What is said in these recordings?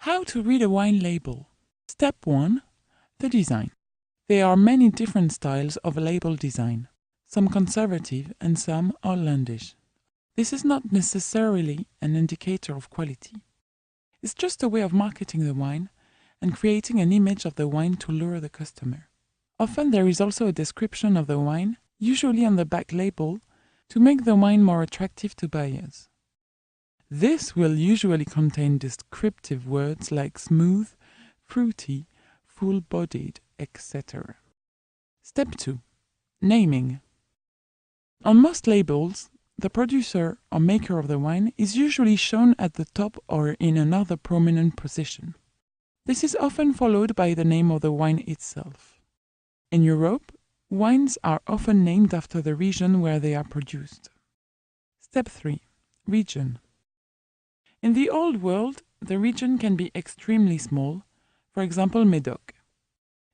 How to read a wine label. Step 1. The design. There are many different styles of label design, some conservative and some outlandish. This is not necessarily an indicator of quality. It's just a way of marketing the wine and creating an image of the wine to lure the customer. Often there is also a description of the wine, usually on the back label, to make the wine more attractive to buyers. This will usually contain descriptive words like smooth, fruity, full-bodied, etc. Step 2. Naming. On most labels, the producer or maker of the wine is usually shown at the top or in another prominent position. This is often followed by the name of the wine itself. In Europe, wines are often named after the region where they are produced. Step 3. Region. In the Old World, the region can be extremely small, for example Médoc.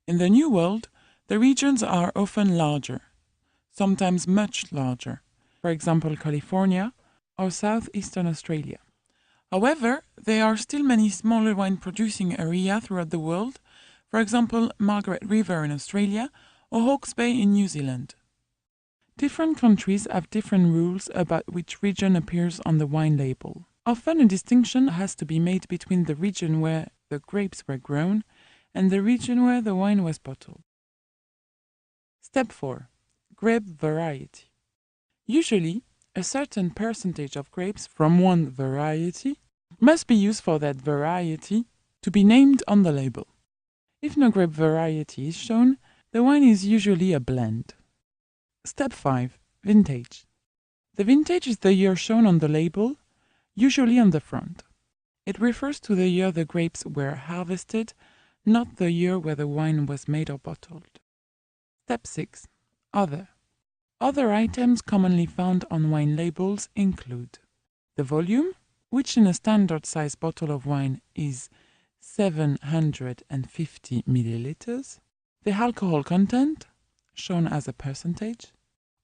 In the New World, the regions are often larger, sometimes much larger, for example California or southeastern Australia. However, there are still many smaller wine-producing areas throughout the world, for example Margaret River in Australia or Hawke's Bay in New Zealand. Different countries have different rules about which region appears on the wine label. Often a distinction has to be made between the region where the grapes were grown and the region where the wine was bottled. Step 4. Grape variety. Usually, a certain percentage of grapes from one variety must be used for that variety to be named on the label. If no grape variety is shown, the wine is usually a blend. Step 5. Vintage. The vintage is the year shown on the label, usually on the front. It refers to the year the grapes were harvested, not the year where the wine was made or bottled. Step 6. Other. Other items commonly found on wine labels include the volume, which in a standard size bottle of wine is 750 milliliters, the alcohol content, shown as a percentage.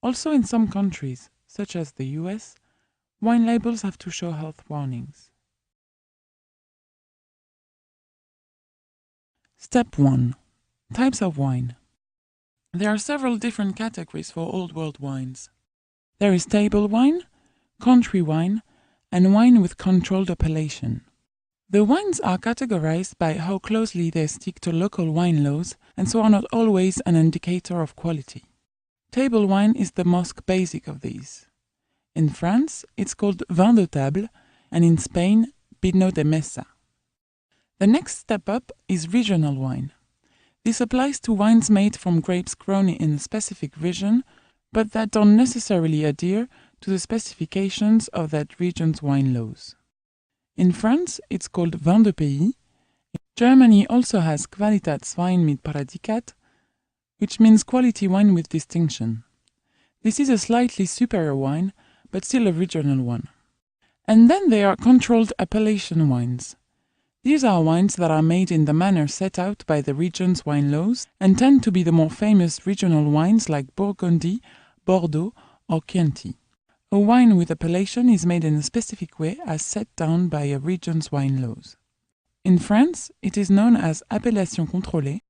Also in some countries, such as the US, wine labels have to show health warnings. Step 1. Types of wine. There are several different categories for Old World wines. There is table wine, country wine, and wine with controlled appellation. The wines are categorized by how closely they stick to local wine laws and so are not always an indicator of quality. Table wine is the most basic of these. In France, it's called vin de table, and in Spain, vino de mesa. The next step up is regional wine. This applies to wines made from grapes grown in a specific region, but that don't necessarily adhere to the specifications of that region's wine laws. In France, it's called vin de pays. Germany also has Qualitätswein mit Prädikat, which means quality wine with distinction. This is a slightly superior wine, but still a regional one. And then there are controlled appellation wines. These are wines that are made in the manner set out by the region's wine laws and tend to be the more famous regional wines like Burgundy, Bordeaux, or Chianti. A wine with appellation is made in a specific way as set down by a region's wine laws. In France, it is known as appellation contrôlée,